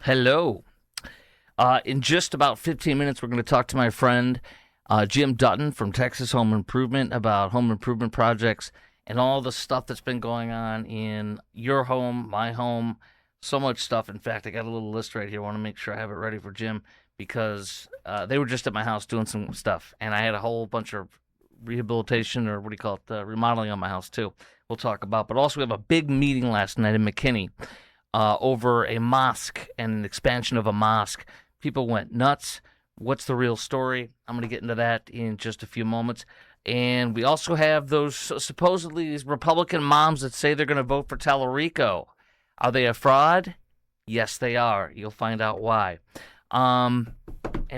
Hello. In just about 15 minutes, we're going to talk to my friend Jim Dutton from Texas Home Improvement about home improvement projects and all the stuff that's been going on in your home, my home, so much stuff. In fact, I got a little list right here. I want to make sure I have it ready for Jim because they were just at my house doing some stuff, and I had a whole bunch of rehabilitation or what do you call it, remodeling on my house too. We'll talk about, but also we have a big meeting last night in McKinney over a mosque and an expansion of a mosque. People went nuts. What's the real story? I'm going to get into that in just a few moments. And we also have those supposedly these Republican moms that say they're going to vote for Talarico. Are they a fraud? Yes, they are. You'll find out why. And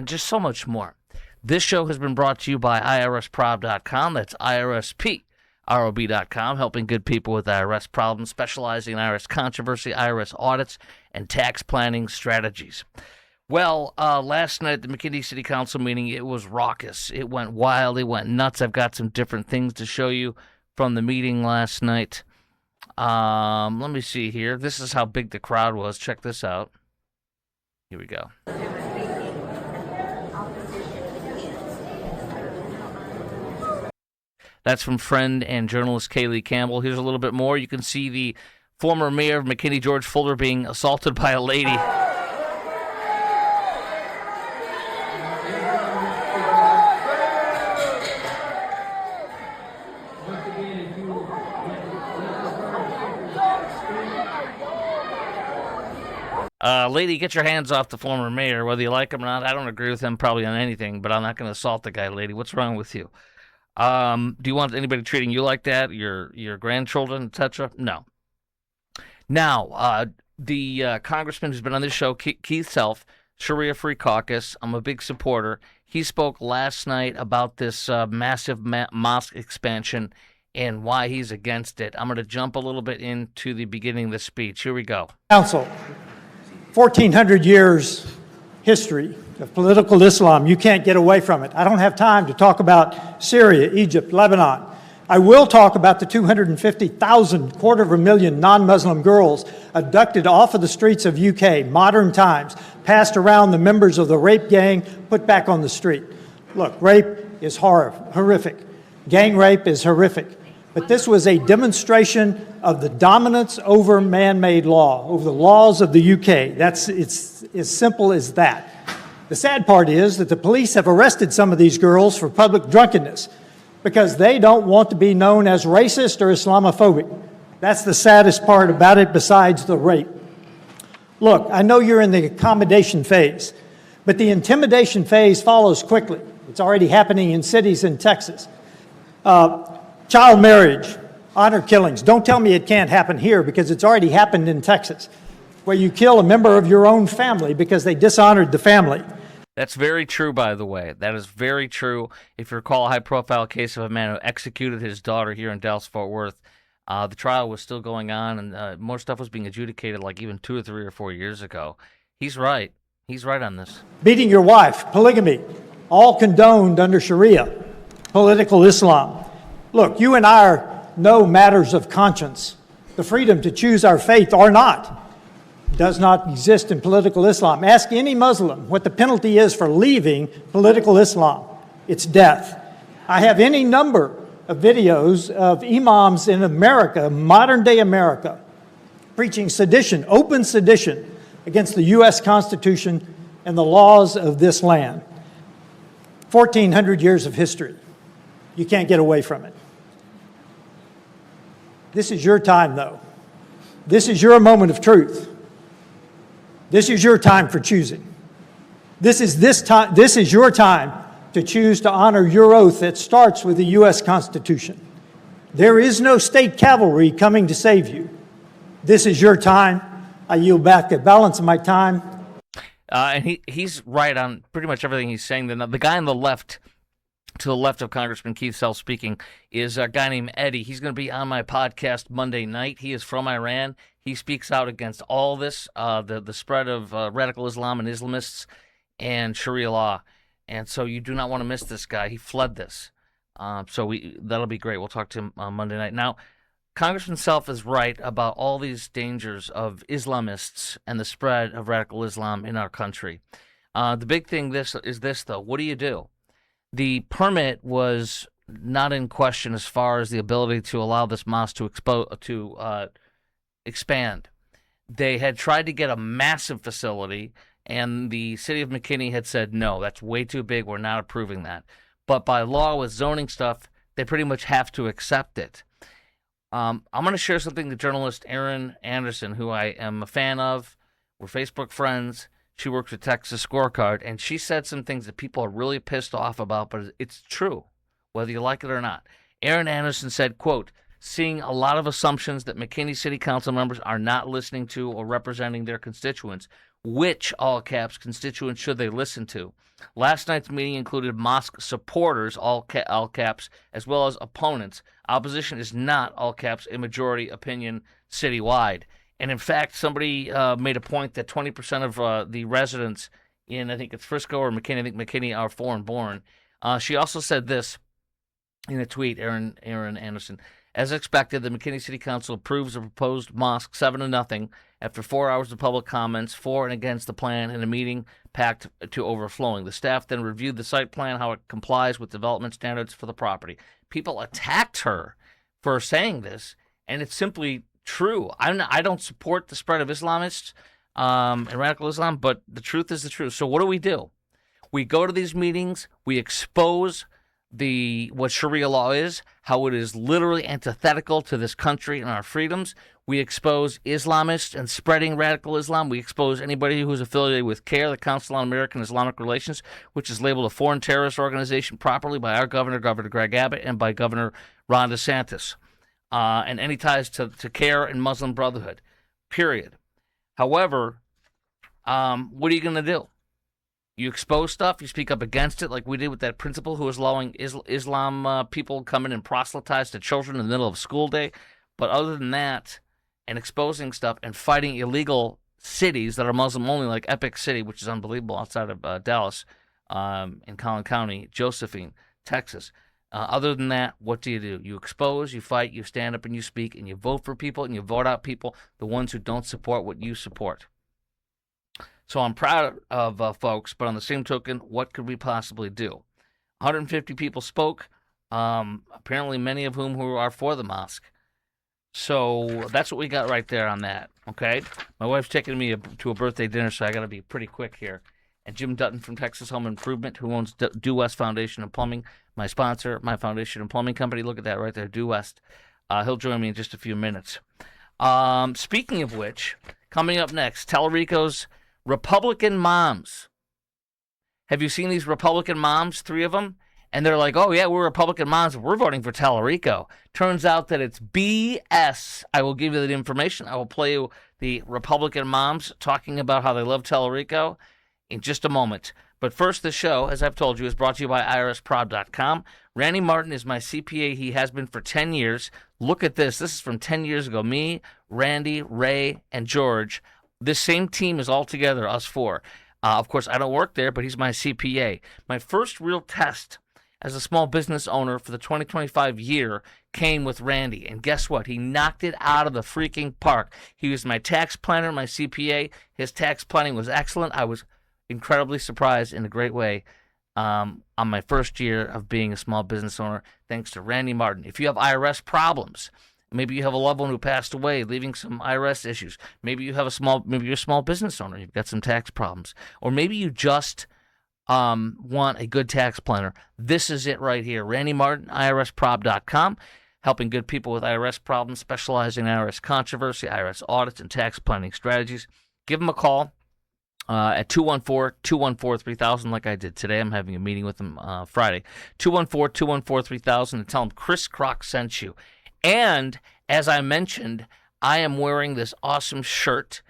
just so much more. This show has been brought to you by IRSprob.com. That's IRSprob.com, helping good people with IRS problems, specializing in IRS controversy, IRS audits, and tax planning strategies. Well, last night at the McKinney City Council meeting, it was raucous. It went wild. It went nuts. I've got some different things to show you from the meeting last night. Let me see here. This is how big the crowd was. Check this out. Here we go. That's from friend and journalist Kaylee Campbell. Here's a little bit more. You can see the former mayor of McKinney, George Fuller, being assaulted by a lady. Lady, get your hands off the former mayor, whether you like him or not. I don't agree with him probably on anything, but I'm not going to assault the guy, lady. What's wrong with you? Do you want anybody treating you like that? Your grandchildren, etc.? No. Now, the congressman who's been on this show, Keith Self, Sharia Free Caucus, I'm a big supporter. He spoke last night about this massive mosque expansion and why he's against it. I'm going to jump a little bit into the beginning of the speech. Here we go. Council, 1,400 years history of political Islam. You can't get away from it. I don't have time to talk about Syria, Egypt, Lebanon. I will talk about the 250,000, quarter of a million non-Muslim girls abducted off of the streets of UK, modern times, passed around the members of the rape gang, put back on the street. Look, rape is horrific. Gang rape is horrific. But this was a demonstration of the dominance over man-made law, over the laws of the UK. It's as simple as that. The sad part is that the police have arrested some of these girls for public drunkenness because they don't want to be known as racist or Islamophobic. That's the saddest part about it besides the rape. Look, I know you're in the accommodation phase, but the intimidation phase follows quickly. It's already happening in cities in Texas. Child marriage, honor killings. Don't tell me it can't happen here because it's already happened in Texas, where you kill a member of your own family because they dishonored the family. That's very true, by the way. That is very true. If you recall a high-profile case of a man who executed his daughter here in Dallas-Fort Worth, the trial was still going on, and more stuff was being adjudicated like even 2 or 3 or 4 years ago. He's right. He's right on this. Beating your wife, polygamy, all condoned under Sharia, political Islam. Look, you and I know matters of conscience. The freedom to choose our faith or not does not exist in political Islam. Ask any Muslim what the penalty is for leaving political Islam. It's death. I have any number of videos of imams in America, modern-day America, preaching sedition, open sedition, against the U.S. Constitution and the laws of this land. 1,400 years of history. You can't get away from it. This is your time, though. This is your moment of truth. This is your time for choosing. This is your time to choose to honor your oath that starts with the U.S. Constitution. There is no state cavalry coming to save you. This is your time. I yield back the balance of my time. And he's right on pretty much everything he's saying. The guy on the left, to the left of Congressman Keith Self speaking, is a guy named Eddie. He's going to be on my podcast Monday night. He is from Iran. He speaks out against all this, the spread of radical Islam and Islamists and Sharia law. And so you do not want to miss this guy. He fled this. So that'll be great. We'll talk to him on Monday night. Now, Congressman Self is right about all these dangers of Islamists and the spread of radical Islam in our country. The big thing is this, though. What do you do? The permit was not in question as far as the ability to allow this mosque to expand. They had tried to get a massive facility, and the city of McKinney had said, no, that's way too big. We're not approving that. But by law with zoning stuff, they pretty much have to accept it. I'm going to share something to journalist Erin Anderson, who I am a fan of. We're Facebook friends. She works with Texas Scorecard, and she said some things that people are really pissed off about, but it's true, whether you like it or not. Erin Anderson said, quote, seeing a lot of assumptions that McKinney City Council members are not listening to or representing their constituents. Which, all caps, constituents should they listen to? Last night's meeting included mosque supporters, all caps, as well as opponents. Opposition is not, all caps, a majority opinion citywide. And in fact, somebody made a point that 20% of the residents in, I think it's Frisco or McKinney, I think McKinney are foreign born. She also said this in a tweet, Erin Anderson. As expected, the McKinney City Council approves the proposed mosque 7-0 after 4 hours of public comments for and against the plan in a meeting packed to overflowing. The staff then reviewed the site plan, how it complies with development standards for the property. People attacked her for saying this, and it's simply true. I don't support the spread of Islamists and radical Islam, but the truth is the truth. So what do? We go to these meetings, we expose what Sharia law is, how it is literally antithetical to this country and our freedoms. We expose Islamists and spreading radical Islam. We expose anybody who's affiliated with CARE, the Council on American Islamic Relations, which is labeled a foreign terrorist organization properly by our governor, Governor Greg Abbott, and by Governor Ron DeSantis, and any ties to CARE and Muslim Brotherhood, period. However, what are you going to do? You expose stuff, you speak up against it, like we did with that principal who was allowing Islam people come in and proselytize to children in the middle of school day. But other than that, and exposing stuff and fighting illegal cities that are Muslim only, like Epic City, which is unbelievable outside of Dallas, in Collin County, Josephine, Texas. Other than that, what do? You expose, you fight, you stand up and you speak, and you vote for people, and you vote out people, the ones who don't support what you support. So I'm proud of folks, but on the same token, what could we possibly do? 150 people spoke, apparently many of whom who are for the mosque. So that's what we got right there on that, okay? My wife's taking me to a birthday dinner, so I got to be pretty quick here. And Jim Dutton from Texas Home Improvement, who owns Due West Foundation and Plumbing, my sponsor, my foundation and plumbing company. Look at that right there, Due West. He'll join me in just a few minutes. Speaking of which, coming up next, Talarico's Republican moms. Have you seen these Republican moms, 3 of them? And they're like, oh, yeah, we're Republican moms. We're voting for Talarico. Turns out that it's BS. I will give you the information. I will play you the Republican moms talking about how they love Talarico in just a moment. But first, the show, as I've told you, is brought to you by IRSprob.com. Randy Martin is my CPA. He has been for 10 years. Look at this. This is from 10 years ago. Me, Randy, Ray, and George. This same team is all together, us 4. Of course, I don't work there, but he's my CPA. My first real test as a small business owner for the 2025 year came with Randy. And guess what? He knocked it out of the freaking park. He was my tax planner, my CPA. His tax planning was excellent. I was incredibly surprised in a great way on my first year of being a small business owner, thanks to Randy Martin. If you have IRS problems, maybe you have a loved one who passed away, leaving some IRS issues. Maybe you're a small business owner, you've got some tax problems, or maybe you just want a good tax planner. This is it right here. Randy Martin, IRSprob.com, helping good people with IRS problems, specializing in IRS controversy, IRS audits, and tax planning strategies. Give him a call at 214-214-3000, like I did today. I'm having a meeting with him Friday. 214-214-3000, and tell him Chris Croc sent you. And as I mentioned, I am wearing this awesome shirt,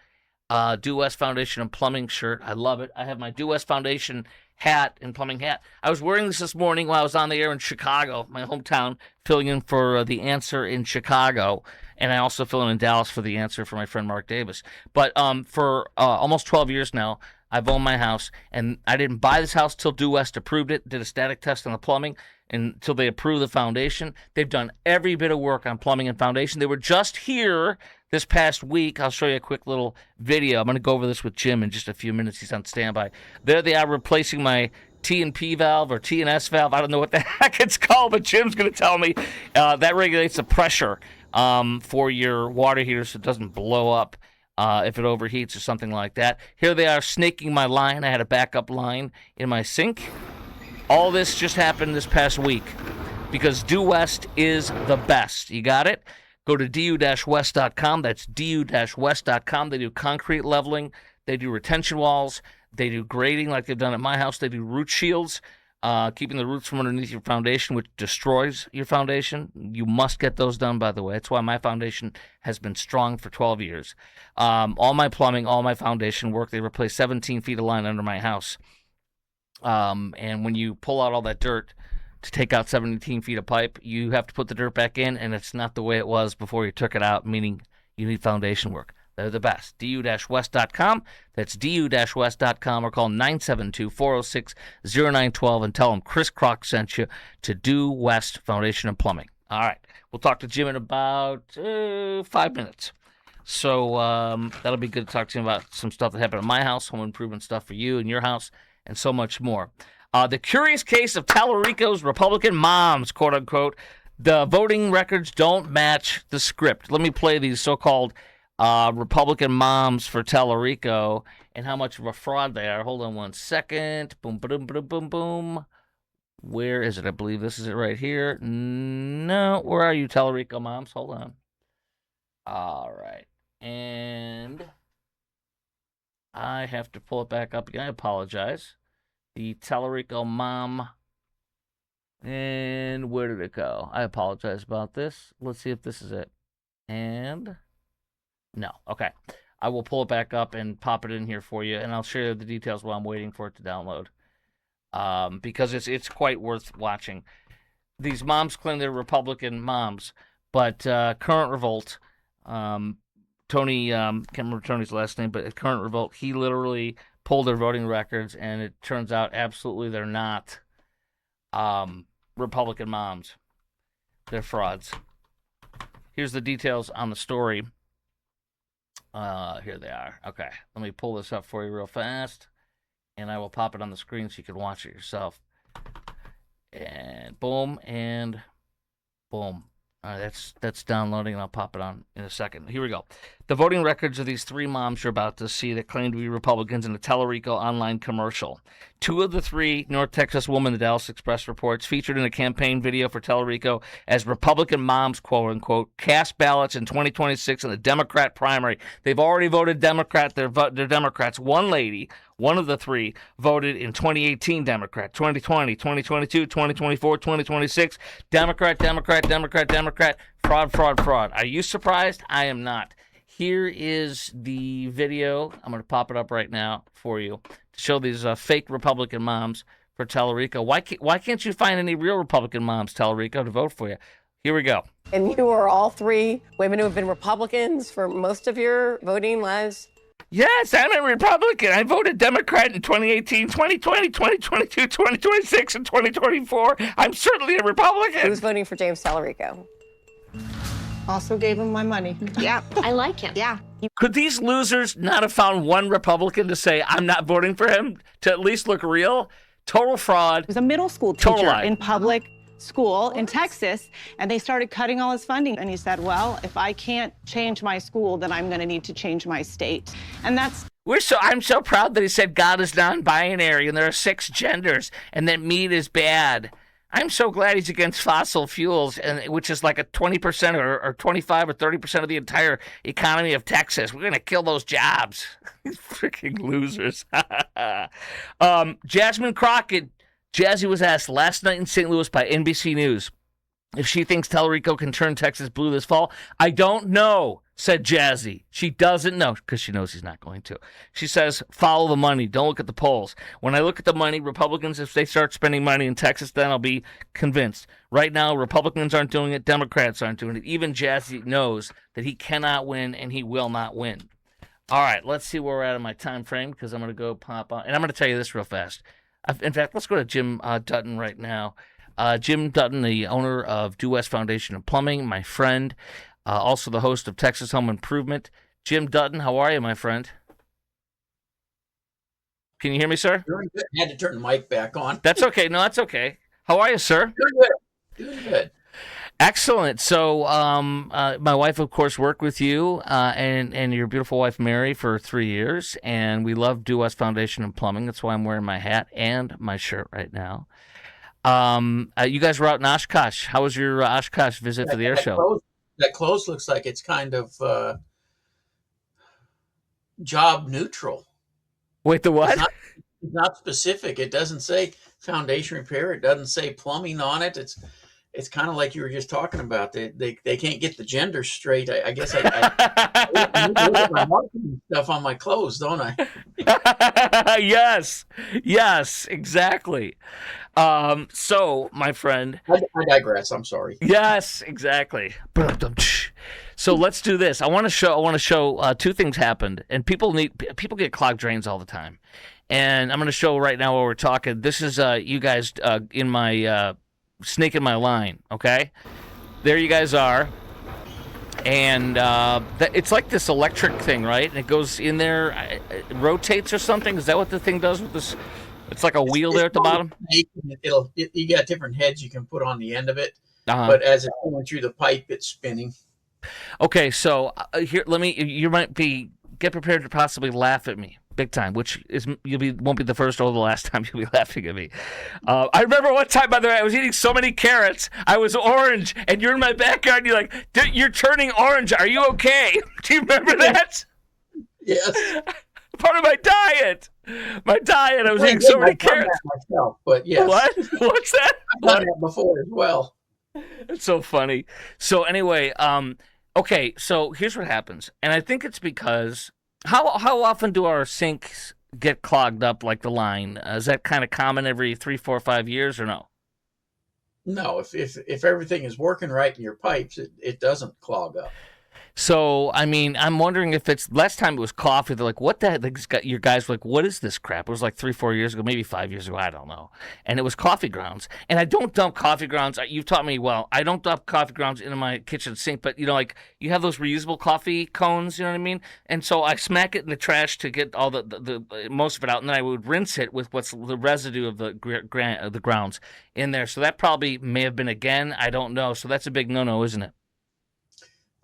Due West Foundation and Plumbing shirt. I love it. I have my Due West Foundation hat and plumbing hat. I was wearing this morning while I was on the air in Chicago, my hometown, filling in for The Answer in Chicago. And I also fill in Dallas for The Answer for my friend Mark Davis. But for almost 12 years now, I've owned my house, and I didn't buy this house till Due West approved it, did a static test on the plumbing, until they approve the foundation. They've done every bit of work on plumbing and foundation. They were just here this past week. I'll show you a quick little video. I'm going to go over this with Jim in just a few minutes. He's on standby. There they are replacing my T&P valve or T&S valve. I don't know what the heck it's called, but Jim's going to tell me. That regulates the pressure for your water heater so it doesn't blow up if it overheats or something like that. Here they are snaking my line. I had a backup line in my sink. All this just happened this past week because Due West is the best. You got it? Go to du-west.com. That's du-west.com. They do concrete leveling. They do retention walls. They do grading like they've done at my house. They do root shields, keeping the roots from underneath your foundation, which destroys your foundation. You must get those done, by the way. That's why my foundation has been strong for 12 years. All my plumbing, all my foundation work. They replaced 17 feet of line under my house. And when you pull out all that dirt to take out 17 feet of pipe, you have to put the dirt back in, and it's not the way it was before you took it out, meaning you need foundation work. They're the best. du-west.com. That's du-west.com, or call 972-406-0912 and tell them Chris Crock sent you to Due West Foundation and Plumbing. All right. We'll talk to Jim in about 5 minutes. So that'll be good to talk to him about some stuff that happened at my house, home improvement stuff for you and your house, and so much more. The curious case of Talarico's Republican moms, quote unquote. The voting records don't match the script. Let me play these so-called Republican moms for Talarico and how much of a fraud they are. Hold on one second. Boom, boom, boom, boom, boom. Where is it? I believe this is it right here. No, where are you, Talarico moms? Hold on. All right. And I have to pull it back up again. I apologize. The Talarico mom. And where did it go? I apologize about this. Let's see if this is it. And no. Okay. I will pull it back up and pop it in here for you, and I'll share the details while I'm waiting for it to download. Because it's quite worth watching. These moms claim they're Republican moms, but Current Revolt, Tony, can't remember Tony's last name, but at Current Revolt, he literally pulled their voting records, and it turns out absolutely they're not Republican moms. They're frauds. Here's the details on the story. Here they are. Okay, let me pull this up for you real fast, and I will pop it on the screen so you can watch it yourself. And boom, and boom. All right, that's downloading, and I'll pop it on in a second. Here we go. The voting records of these three moms you're about to see that claim to be Republicans in a Talarico online commercial. Two of the three North Texas women, the Dallas Express reports, featured in a campaign video for Talarico as Republican moms, quote-unquote, cast ballots in 2026 in the Democrat primary. They've already voted Democrat. They're Democrats. One lady, one of the three, voted in 2018 Democrat, 2020, 2022, 2024, 2026, Democrat, Democrat, Democrat, Democrat, fraud, fraud, fraud. Are you surprised? I am not. Here is the video. I'm going to pop it up right now for you to show these fake Republican moms for Talarico. Why can't you find any real Republican moms, Talarico, to vote for you? Here we go. And you are all three women who have been Republicans for most of your voting lives? Yes, I'm a Republican. I voted Democrat in 2018, 2020, 2022, 2026, and 2024. I'm certainly a Republican. Who's voting for James Talarico? Also gave him my money. Yeah, I like him. Yeah. Could these losers not have found one Republican to say, I'm not voting for him, to at least look real? Total fraud. He was a middle school Total teacher lie. in public school in Texas, and they started cutting all his funding. And he said, well, if I can't change my school, then I'm going to need to change my state. And that's... I'm so proud that he said God is non-binary and there are 6 genders and that meat is bad. I'm so glad he's against fossil fuels, which is like a 20% or 25 or 30% of the entire economy of Texas. We're going to kill those jobs. These freaking losers. Jasmine Crockett, Jazzy was asked last night in St. Louis by NBC News if she thinks Talarico can turn Texas blue this fall. I don't know, said Jazzy. She doesn't know because she knows he's not going to. She says, follow the money. Don't look at the polls. When I look at the money, Republicans, if they start spending money in Texas, then I'll be convinced. Right now, Republicans aren't doing it. Democrats aren't doing it. Even Jazzy knows that he cannot win and he will not win. All right, let's see where we're at in my time frame because I'm going to go pop on. And I'm going to tell you this real fast. In fact, let's go to Jim Dutton right now. Jim Dutton, the owner of Due West Foundation and Plumbing, my friend, also the host of Texas Home Improvement. Jim Dutton, how are you, my friend? Can you hear me, sir? Doing good. I had to turn the mic back on. That's okay. No, that's okay. How are you, sir? Doing good. Doing good. Excellent. So, my wife, of course, worked with you and your beautiful wife, Mary, for 3 years, and we love Due West Foundation and Plumbing. That's why I'm wearing my hat and my shirt right now. You guys were out in Oshkosh. How was your Oshkosh visit for the air show? That clothes looks like it's kind of job neutral. Wait, the what? It's not specific. It doesn't say foundation repair. It doesn't say plumbing on it. It's kind of like you were just talking about. They can't get the gender straight. I guess I need to look at my marketing stuff on my clothes, don't I? Yes, exactly. So, my friend. I digress. I'm sorry. Yes, exactly. So let's do this. I want to show two things happened, and people get clogged drains all the time, and I'm going to show right now while we're talking. This is you guys in my snake in my line. Okay, there you guys are, and it's like this electric thing, right? And it goes in there, it rotates or something. Is that what the thing does with this? It's like a wheel there at the bottom. You got different heads you can put on the end of it, Uh-huh. but as it's going through the pipe, it's spinning. Okay, so here, you might get prepared to possibly laugh at me big time, which won't be the first or the last time you'll be laughing at me. I remember one time, by the way, I was eating so many carrots, I was orange, and you're in my backyard, and you're like, you're turning orange, are you okay? Do you remember that? Yes. Part of my diet. I was eating so many carrots. Myself, but yes. What? What's that? I've done that before as well. It's so funny. So anyway, okay, so here's what happens. And I think it's because how often do our sinks get clogged up like the line? Is that kind of common every 3, 4, 5 years or no? No, if everything is working right in your pipes, it doesn't clog up. So, I mean, I'm wondering if it's last time it was coffee. They're like, what the heck? Your guys were like, what is this crap? It was like 3, 4 years ago, maybe 5 years ago. I don't know. And it was coffee grounds. And I don't dump coffee grounds. You've taught me well. I don't dump coffee grounds into my kitchen sink. But, like you have those reusable coffee cones, you know what I mean? And so I smack it in the trash to get all the most of it out. And then I would rinse it with what's the residue of the grounds in there. So that probably may have been again. I don't know. So that's a big no-no, isn't it?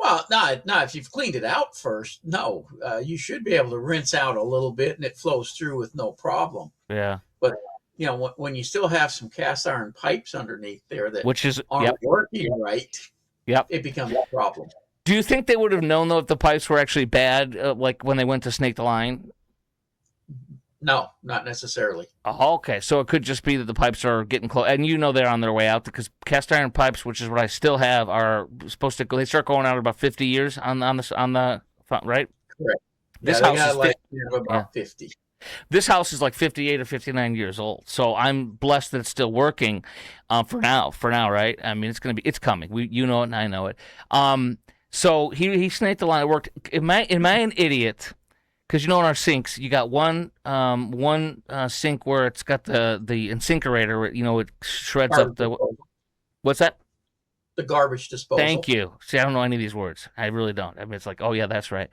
Well, no. If you've cleaned it out first, no, you should be able to rinse out a little bit, and it flows through with no problem. Yeah. But when you still have some cast iron pipes underneath there that aren't working right, it becomes a problem. Do you think they would have known though if the pipes were actually bad, like when they went to snake the line? No, not necessarily. Oh, okay. So it could just be that the pipes are getting close, and they're on their way out because cast iron pipes, which is what I still have, are supposed to go. They start going out at about 50 years on the front, right? Correct. This house is about 50. This house is like 58 or 59 years old, so I'm blessed that it's still working. For now, right? I mean, it's coming. You know it, and I know it. So he snaked the line. It worked. Am I an idiot? Because in our sinks, you got one sink where it's got the incinerator, where, it shreds up the. What's that? The garbage disposal. Thank you. See, I don't know any of these words. I really don't. I mean, it's like, oh yeah, that's right.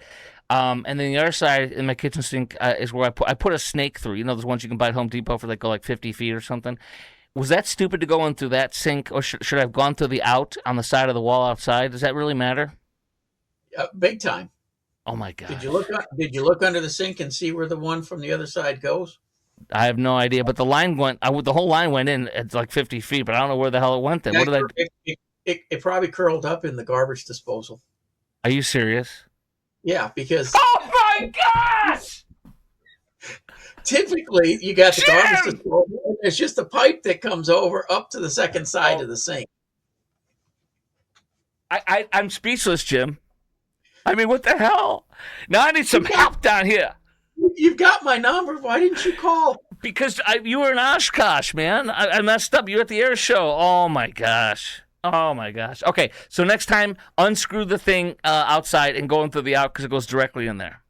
And then the other side in my kitchen sink is where I put a snake through. Those ones you can buy at Home Depot for like 50 feet or something. Was that stupid to go in through that sink, or should I have gone through the out on the side of the wall outside? Does that really matter? Big time. Oh my God! Did you look under the sink and see where the one from the other side goes? I have no idea, but the line the whole line went in at like 50 feet, but I don't know where the hell it went then. What did It probably curled up in the garbage disposal. Are you serious? Yeah, because oh my gosh! Typically you got the garbage disposal, and it's just a pipe that comes over up to the second side of the sink. I'm speechless, Jim. I mean, what the hell? Now I need some help down here. You've got my number. Why didn't you call? Because you were in Oshkosh, man. I messed up. You were at the air show. Oh, my gosh. Okay, so next time, unscrew the thing outside and go into the out because it goes directly in there.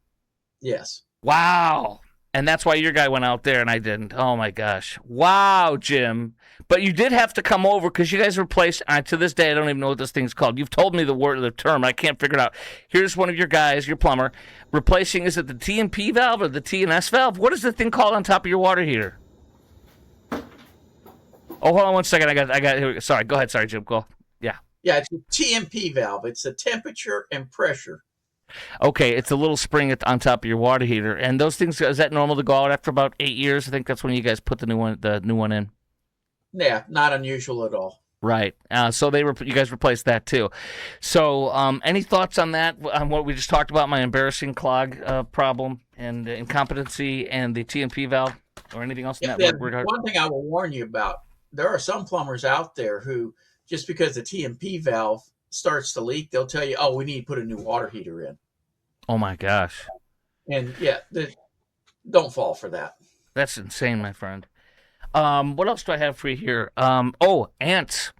Yes. Wow. And that's why your guy went out there and I didn't. Oh, my gosh. Wow, Jim. But you did have to come over because you guys replaced, to this day, I don't even know what this thing's called. You've told me the term. I can't figure it out. Here's one of your guys, your plumber, replacing, is it the T and P valve or the T and S valve? What is the thing called on top of your water heater? Oh, hold on one second. I got here. Sorry, go ahead. Sorry, Jim. Go. Yeah. Yeah, it's a TMP valve. It's the temperature and pressure. Okay, it's a little spring on top of your water heater. And those things, is that normal to go out after about 8 years? I think that's when you guys put the new one in. Yeah, not unusual at all. Right. So you guys replaced that too. So any thoughts on that, on what we just talked about, my embarrassing clog problem and incompetency and the TMP valve, or anything else in that regard? One thing I will warn you about, there are some plumbers out there who, just because the TMP valve starts to leak, they'll tell you, oh, we need to put a new water heater in. Oh, my gosh. And, yeah, don't fall for that. That's insane, my friend. What else do I have for you here? Ants.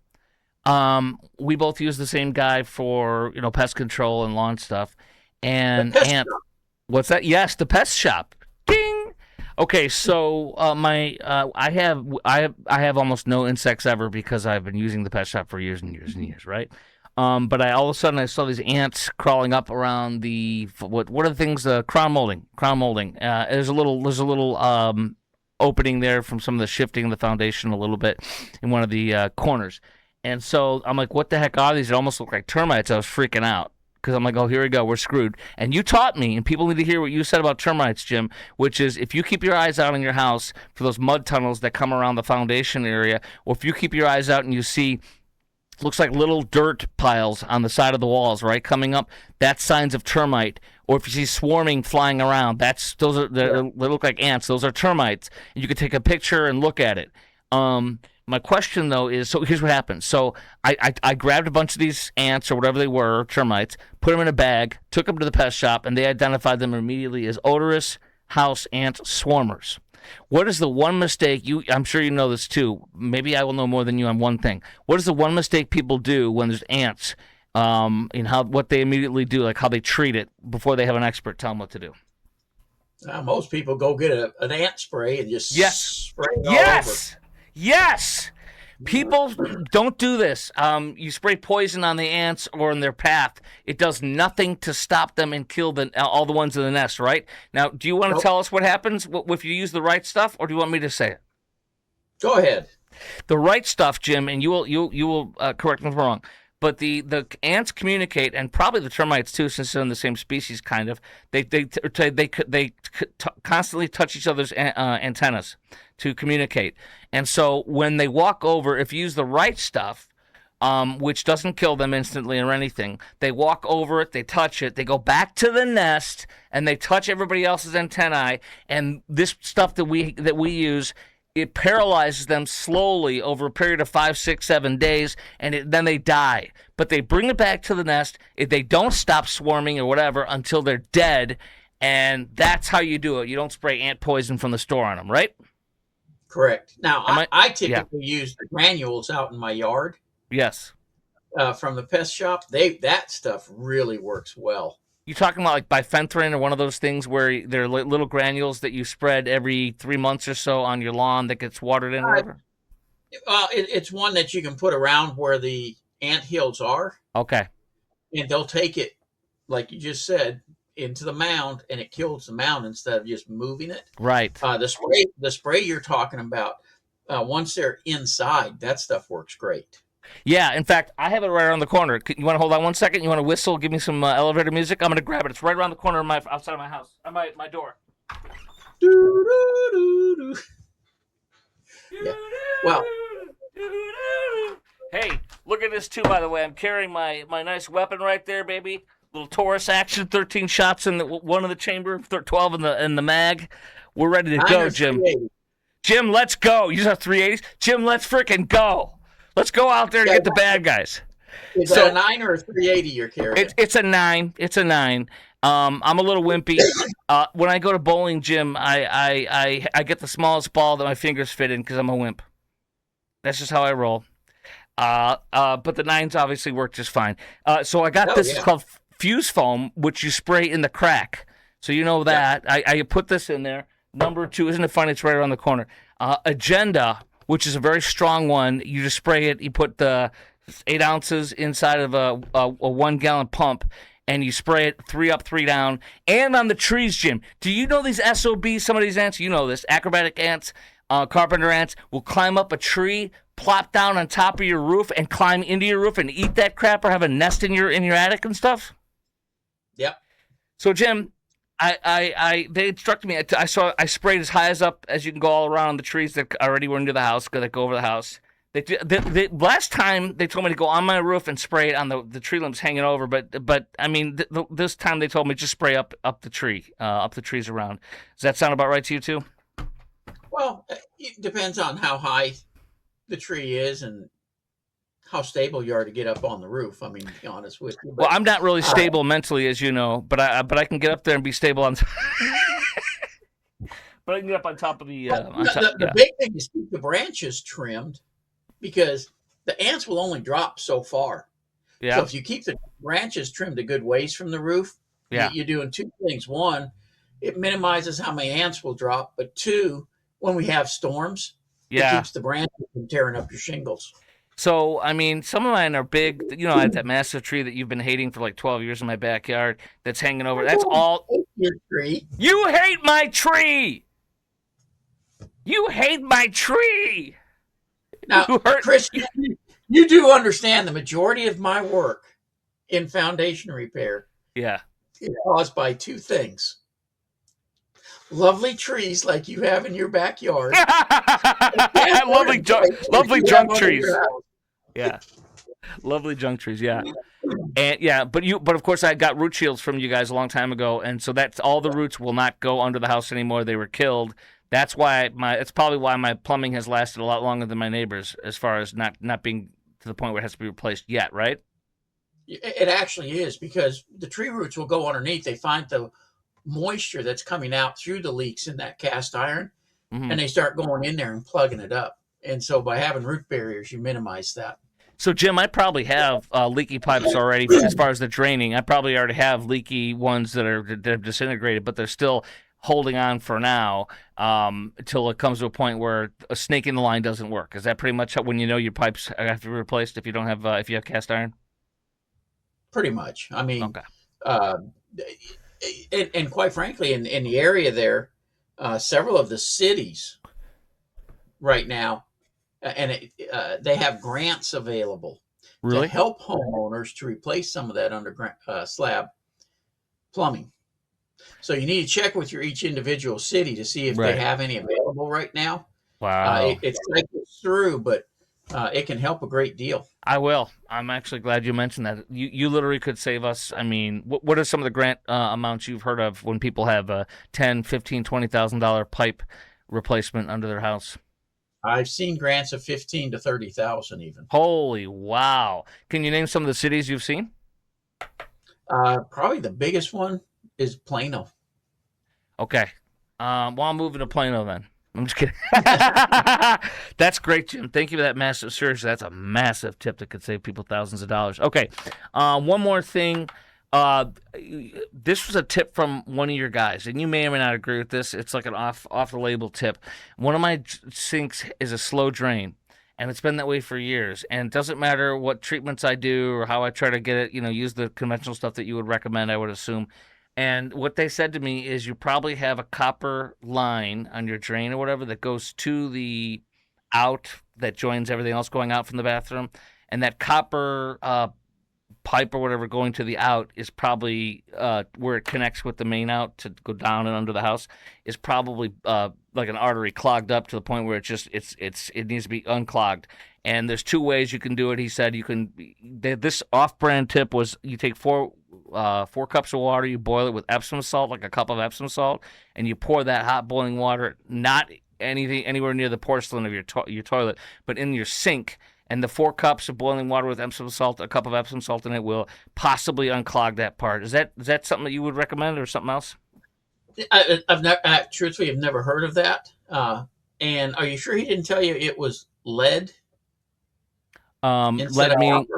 We both use the same guy for, pest control and lawn stuff. And ants. What's that? Yes, the pest shop. Ding! Okay, so I have almost no insects ever because I've been using the pet shop for years and years and years, right? But all of a sudden I saw these ants crawling up around what are the things? Crown molding. There's a little opening there from some of the shifting of the foundation a little bit in one of the corners, and so I'm like, what the heck are these? It almost looked like termites. I was freaking out. Because I'm like, oh, here we go, we're screwed. And you taught me, and people need to hear what you said about termites, Jim, which is if you keep your eyes out in your house for those mud tunnels that come around the foundation area, or if you keep your eyes out and you see, looks like little dirt piles on the side of the walls, right, coming up, that's signs of termite. Or if you see swarming flying around, they look like ants. Those are termites. And you can take a picture and look at it. My question, though, is, so here's what happened. So I grabbed a bunch of these ants or whatever they were, termites, put them in a bag, took them to the pest shop, and they identified them immediately as odorous house ant swarmers. What is the one mistake, I'm sure you know this too, maybe I will know more than you on one thing. What is the one mistake people do when there's ants, what they immediately do, like how they treat it before they have an expert tell them what to do? Most people go get an ant spray and just spray it all over. Yes! People don't do this. You spray poison on the ants or in their path. It does nothing to stop them and kill all the ones in the nest, right? Now, do you want to tell us what happens if you use the right stuff, or do you want me to say it? Go ahead. The right stuff, Jim, and you will correct me if I'm wrong, but the ants communicate, and probably the termites too, since they're in the same species, kind of. They constantly touch each other's antennas to communicate. And so when they walk over, if you use the right stuff, which doesn't kill them instantly or anything, they walk over it, they touch it, they go back to the nest, and they touch everybody else's antennae. And this stuff that we use, it paralyzes them slowly over a period of 5, 6, 7 days, and then they die. But they bring it back to the nest. They don't stop swarming or whatever until they're dead, and that's how you do it. You don't spray ant poison from the store on them, right? Correct. Now, I typically use the granules out in my yard. Yes. From the pest shop. That stuff really works well. You talking about like bifenthrin or one of those things where they're little granules that you spread every 3 months or so on your lawn that gets watered in or whatever? It's one that you can put around where the ant hills are. Okay. And they'll take it, like you just said, into the mound, and it kills the mound instead of just moving it. Right. The spray you're talking about, once they're inside, that stuff works great. Yeah, in fact, I have it right around the corner. You want to hold on 1 second? You want to whistle? Give me some elevator music? I'm going to grab it. It's right around the corner of outside of my house, my door. Yeah. Well. Hey, look at this too, by the way. I'm carrying my nice weapon right there, baby. Little Taurus action, 13 shots in one in the chamber, 12 in the mag. We're ready to go, Jim. Jim, let's go. You just have 380s? Jim, let's freaking go. Let's go out there and get the bad guys. Is that a 9 or a 380 you're carrying? It's a 9. It's a 9. I'm a little wimpy. When I go to bowling, Jim, I get the smallest ball that my fingers fit in because I'm a wimp. That's just how I roll. But the 9s obviously work just fine. So I got this. It's called Fuse Foam, which you spray in the crack. So you know that. I put this in there. Number 2, isn't it funny? It's right around the corner. Agenda, which is a very strong one. You just spray it. You put the 8 ounces inside of a 1-gallon pump, and you spray it 3 up, 3 down. And on the trees, Jim, do you know these SOBs, some of these ants? You know this. Acrobatic ants, carpenter ants will climb up a tree, plop down on top of your roof, and climb into your roof and eat that crap or have a nest in your attic and stuff? Yep. So, Jim, they instructed me. I sprayed as high as up as you can go all around the trees that already were into the house, that go over the house. Last time they told me to go on my roof and spray it on the tree limbs hanging over, but I mean this time they told me just spray up the tree, up the trees around. Does that sound about right to you too? Well, it depends on how high the tree is and how stable you are to get up on the roof. I mean, to be honest with you. Well, I'm not really stable mentally, as you know, but I can get up there and be stable on. But I can get up on top of the. The big thing is keep the branches trimmed, because the ants will only drop so far. Yeah. So if you keep the branches trimmed a good ways from the roof, you're doing 2 things. 1, it minimizes how many ants will drop, but 2, when we have storms, it keeps the branches from tearing up your shingles. So, I mean, some of mine are big. You know, I have that massive tree that you've been hating for like 12 years in my backyard that's hanging over. That's all. Your tree. You hate my tree! You hate my tree! Now, Chris, you do understand the majority of my work in foundation repair is caused by 2 things. Lovely trees like you have in your backyard. lovely junk trees. Yeah. Lovely junk trees, yeah. And but of course I got root shields from you guys a long time ago, and so that's all the roots will not go under the house anymore. They were killed. That's why it's probably why my plumbing has lasted a lot longer than my neighbors, as far as not being to the point where it has to be replaced yet, right? It actually is, because the tree roots will go underneath. They find the moisture that's coming out through the leaks in that cast iron, and they start going in there and plugging it up. And so by having root barriers, you minimize that. So, Jim, I probably have leaky pipes already as far as the draining. I probably already have leaky ones that have disintegrated, but they're still holding on for now until it comes to a point where a snake in the line doesn't work. Is that pretty much when you know your pipes have to be replaced if you don't have if you have cast iron? Pretty much. I mean, okay. And quite frankly, in the area there, several of the cities right now, they have grants available to help homeowners to replace some of that underground slab plumbing. So you need to check with each individual city to see if they have any available right now. Wow. It cycles through, but it can help a great deal. I will. I'm actually glad you mentioned that. You literally could save us. I mean, what are some of the grant amounts you've heard of when people have a $10,000, $15,000, $20,000 pipe replacement under their house? I've seen grants of $15,000 to $30,000 even. Holy wow! Can you name some of the cities you've seen? Probably the biggest one is Plano. Okay. Well, I'm moving to Plano then. I'm just kidding. That's great, Jim. Thank you for that massive search. That's a massive tip that could save people thousands of dollars. Okay. One more thing. This was a tip from one of your guys, and you may or may not agree with this. It's like an off the label tip. One of my sinks is a slow drain, and it's been that way for years. And it doesn't matter what treatments I do or how I try to get it, use the conventional stuff that you would recommend, I would assume. And what they said to me is you probably have a copper line on your drain or whatever that goes to the out that joins everything else going out from the bathroom. And that copper pipe or whatever going to the out is probably where it connects with the main out to go down and under the house is probably like an artery clogged up to the point where it needs to be unclogged. And there's 2 ways you can do it. He said this off-brand tip was you take 4 cups of water, you boil it with Epsom salt, like a cup of Epsom salt, and you pour that hot boiling water, not anywhere near the porcelain of your toilet, but in your sink. And the 4 cups of boiling water with Epsom salt, a cup of Epsom salt in it, will possibly unclog that part. Is that something that you would recommend, or something else? Truthfully, I've never heard of that. And are you sure he didn't tell you it was lead? Lead meaning.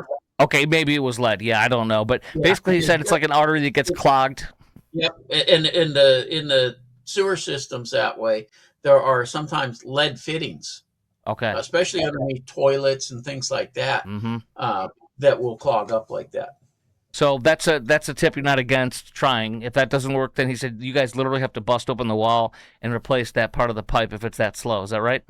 Okay, maybe it was lead. Yeah, I don't know, but basically he said it's like an artery that gets clogged. Yep, and in the sewer systems that way, there are sometimes lead fittings, Okay. especially underneath toilets and things like that, Mm-hmm. that will clog up like that. So that's a tip you're not against trying. If that doesn't work, then he said you guys literally have to bust open the wall and replace that part of the pipe if it's that slow. Is that right?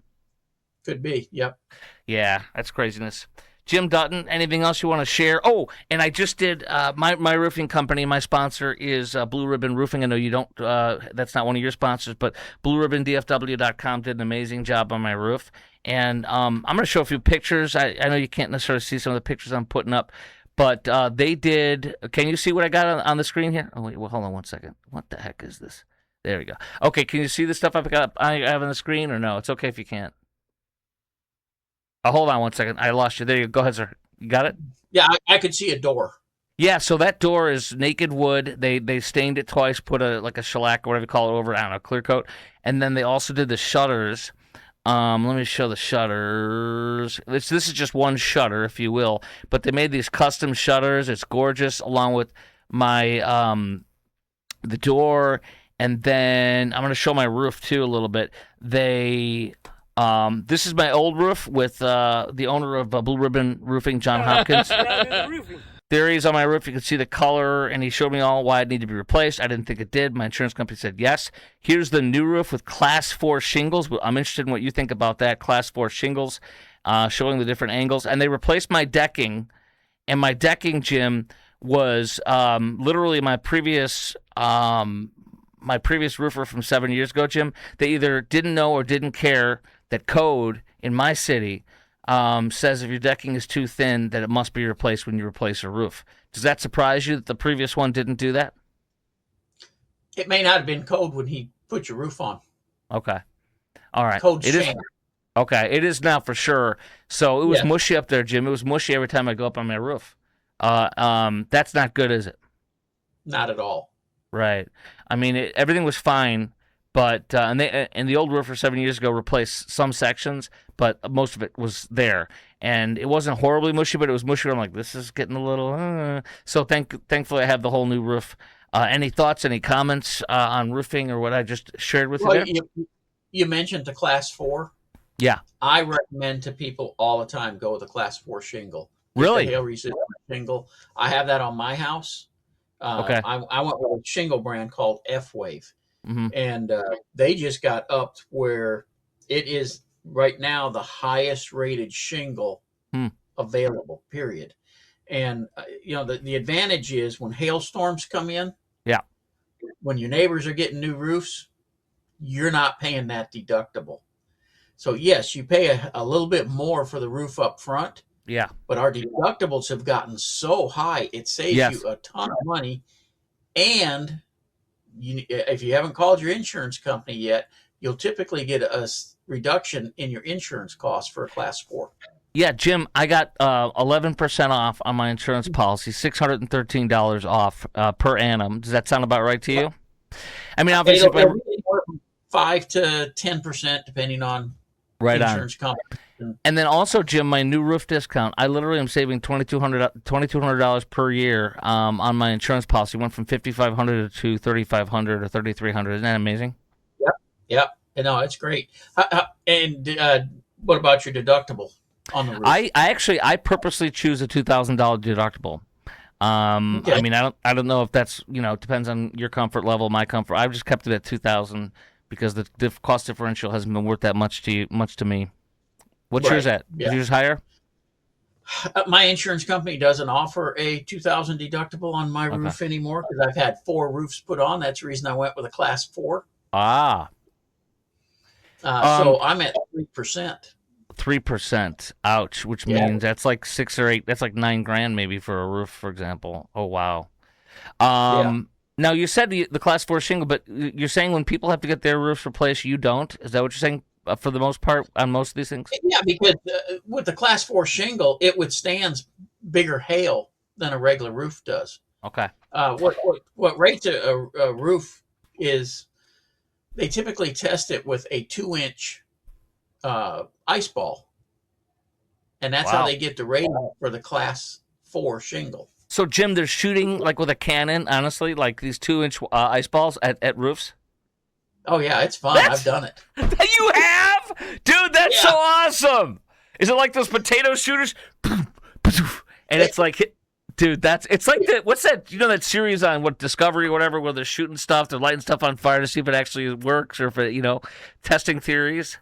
Could be. Yep. Yeah, that's craziness. Jim Dutton, anything else you want to share? Oh, and I just did my roofing company. My sponsor is Blue Ribbon Roofing. I know you don't. That's not one of your sponsors, but BlueRibbonDFW.com did an amazing job on my roof. And I'm going to show a few pictures. I know you can't necessarily see some of the pictures I'm putting up, but they did. Can you see what I got on the screen here? Oh wait, well, hold on one second. What the heck is this? There we go. Okay, can you see the stuff I have on the screen, or no? It's okay if you can't. Hold on one second. I lost you. There you go. Go ahead, sir. You got it? Yeah, I could see a door. Yeah, so that door is naked wood. They stained it twice, put a shellac or whatever you call it over, I don't know, clear coat. And then they also did the shutters. Let me show the shutters. This is just one shutter, if you will. But they made these custom shutters. It's gorgeous, along with my the door. And then I'm going to show my roof, too, a little bit. This is my old roof with the owner of Blue Ribbon Roofing, John Hopkins. There he is on my roof. You can see the color, and he showed me all why it needed to be replaced. I didn't think it did. My insurance company said yes. Here's the new roof with Class 4 shingles. I'm interested in what you think about that. Class 4 shingles, showing the different angles. And they replaced my decking, and my decking, Jim, was literally my previous roofer from 7 years ago, Jim. They either didn't know or didn't care that code in my city says if your decking is too thin, that it must be replaced when you replace a roof. Does that surprise you that the previous one didn't do that? It may not have been code when he put your roof on. Okay. All right. Code It is. changed. Okay. It is now for sure. So it was Yeah. mushy up there, Jim. It was mushy every time I go up on my roof. That's not good, is it? Not at all. Right. I mean, everything was fine, but and the old roofer 7 years ago replaced some sections, but most of it was there, and it wasn't horribly mushy, but it was mushy. I'm like, this is getting a little. So thankfully, I have the whole new roof. Any thoughts? Any comments on roofing or what I just shared with you? Well, There? you mentioned the Class 4. Yeah. I recommend to people all the time go with a Class 4 shingle. Get Really? the hail resistant shingle. I have that on my house. Okay. I went with a shingle brand called F-Wave. Mm-hmm. And they just got upped where it is right now the highest rated shingle available, period. And, the advantage is when hailstorms come in, Yeah. when your neighbors are getting new roofs, you're not paying that deductible. So, yes, you pay a little bit more for the roof up front, Yeah. but our deductibles have gotten so high, it saves Yes. you a ton of money. And if you haven't called your insurance company yet, you'll typically get a reduction in your insurance costs for a Class 4. Yeah, Jim, I got 11% off on my insurance policy, $613 off per annum. Does that sound about right to you? I mean, obviously, It'll be anywhere from 5 to 10%, depending on right on. insurance company. And then also, Jim, my new roof discount. I literally am saving $2,200 per year on my insurance policy. Went from $5,500 to $3,500 or $3,300. Isn't that amazing? Yep. No, it's great. And what about your deductible on the roof? I purposely choose a $2,000 deductible. Okay. I mean, I don't know if that's depends on your comfort level, my comfort. I've just kept it at $2,000 because the cost differential hasn't been worth that much to me. What's Right. yours at? Yeah. Is yours higher? My insurance company doesn't offer a $2,000 deductible on my roof anymore because I've had 4 roofs put on. That's the reason I went with a Class 4. Ah. So I'm at 3%. 3%. Ouch. Which means that's like 6 or 8. That's like $9,000 maybe for a roof, for example. Oh wow. Now you said the Class 4 shingle, but you're saying when people have to get their roofs replaced, you don't? Is that what you're saying? For the most part, on most of these things? Yeah, because with the Class 4 shingle, it withstands bigger hail than a regular roof does. Okay. What rates a roof is they typically test it with a 2-inch ice ball, and that's how they get the rating for the Class 4 shingle. So, Jim, they're shooting like with a cannon, honestly, like these 2-inch ice balls at roofs? Oh yeah, it's fun. I've done it. You have? Dude, that's so Yeah. awesome. Is it like those potato shooters? And it's like, dude, it's like what's that? You know that series on Discovery or whatever, where they're shooting stuff, they're lighting stuff on fire to see if it actually works, or if it, testing theories.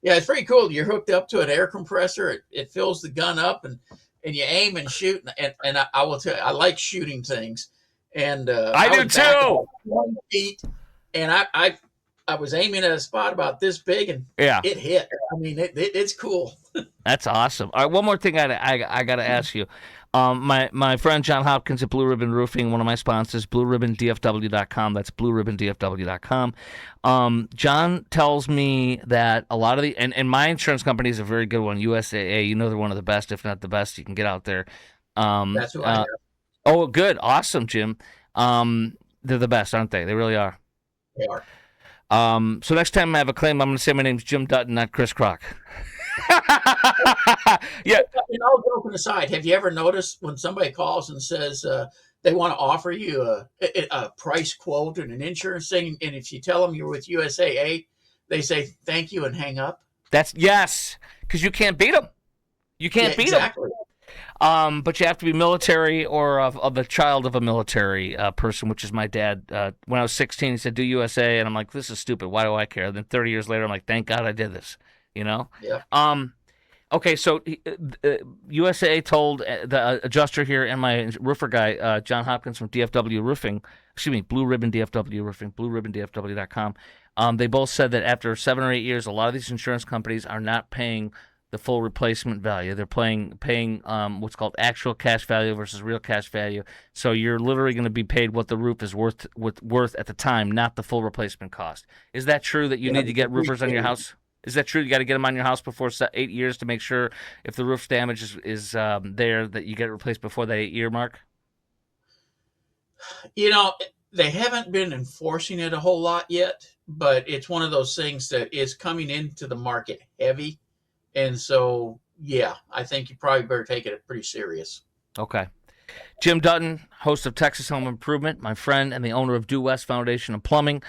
Yeah, it's pretty cool. You're hooked up to an air compressor. It fills the gun up, and you aim and shoot. And I will tell you, I like shooting things. And I do was back too. about 20 feet, and I was aiming at a spot about this big, and Yeah, it hit. I mean, it's cool. that's awesome. All right, one more thing I got to ask you. My friend John Hopkins at Blue Ribbon Roofing, one of my sponsors, blueribbondfw.com. That's blueribbondfw.com. John tells me that a lot of and my insurance company is a very good one, USAA. You know they're one of the best, if not the best, you can get out there. That's who I am. Oh, good. Awesome, Jim. They're the best, aren't they? They really are. They are. So next time I have a claim, I'm going to say my name's Jim Dutton, not Chris Crock. Yeah. And all joking aside, have you ever noticed when somebody calls and says they want to offer you a price quote and an insurance thing, and if you tell them you're with USAA, they say thank you and hang up? Yes, because you can't beat them. You can't beat them. Exactly. But you have to be military or of a child of a military person, which is my dad. When I was 16, he said, do USA. And I'm like, this is stupid. Why do I care? Then 30 years later, I'm like, thank God I did this, Yeah. Okay, so USA told the adjuster here and my roofer guy, John Hopkins from DFW Roofing, Blue Ribbon DFW Roofing, blueribbondfw.com. They both said that after 7 or 8 years, a lot of these insurance companies are not paying the full replacement value. They're paying what's called actual cash value versus real cash value. So you're literally going to be paid what the roof is worth at the time, not the full replacement cost. Is that true that you need to get roofers on your house? Is that true? You got to get them on your house before 8 years to make sure if the roof damage is there that you get it replaced before that 8-year mark? They haven't been enforcing it a whole lot yet, but it's one of those things that is coming into the market heavy. And so, yeah, I think you probably better take it pretty serious. Okay. Jim Dutton, host of Texas Home Improvement, my friend and the owner of Due West Foundation and Plumbing.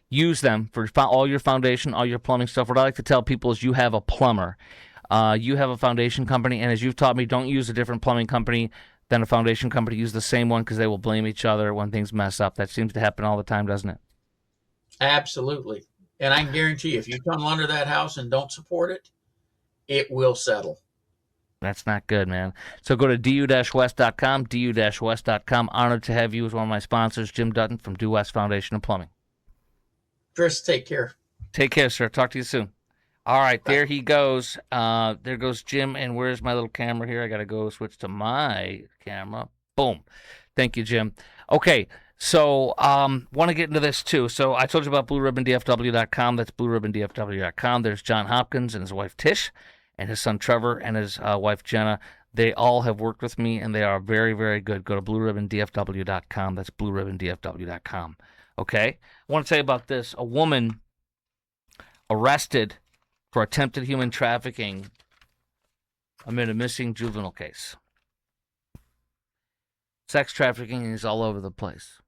Use them for all your foundation, all your plumbing stuff. What I like to tell people is you have a plumber. You have a foundation company, and as you've taught me, don't use a different plumbing company than a foundation company. Use the same one because they will blame each other when things mess up. That seems to happen all the time, doesn't it? Absolutely. And I can guarantee you, if you come under that house and don't support it, it will settle. That's not good, man. So go to du-west.com, du-west.com. Honored to have you as one of my sponsors, Jim Dutton from Due West Foundation and Plumbing. Chris, take care. Take care, sir. Talk to you soon. All right, there he goes. There goes Jim. And where's my little camera here? I got to go switch to my camera. Boom. Thank you, Jim. Okay, so want to get into this too. So I told you about blueribbondfw.com. That's blueribbondfw.com. There's John Hopkins and his wife Tish and his son Trevor and his wife Jenna. They all have worked with me, and they are very, very good. Go to blueribbondfw.com. That's blueribbondfw.com. Okay? I want to tell you about this. A woman arrested for attempted human trafficking amid a missing juvenile case. Sex trafficking is all over the place.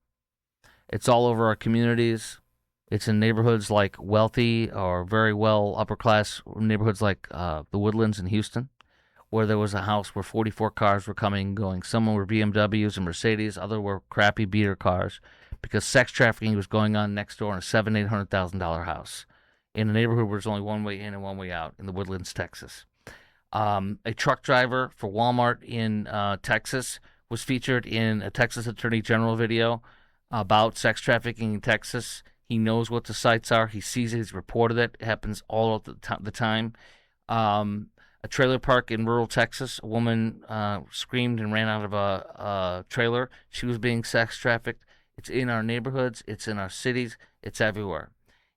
It's all over our communities. It's in neighborhoods like wealthy or very well upper class neighborhoods like the Woodlands in Houston, where there was a house where 44 cars were coming and going. Some were BMWs and Mercedes, others were crappy beater cars, because sex trafficking was going on next door in a $700,000-$800,000 house in a neighborhood where there's only one way in and one way out in the Woodlands, Texas. A truck driver for Walmart in Texas was featured in a Texas Attorney General video about sex trafficking in Texas. He knows what the sites are. He sees it. He's reported it. It happens all of the time. A trailer park in rural Texas, a woman screamed and ran out of a trailer. She was being sex trafficked. It's in our neighborhoods. It's in our cities. It's everywhere.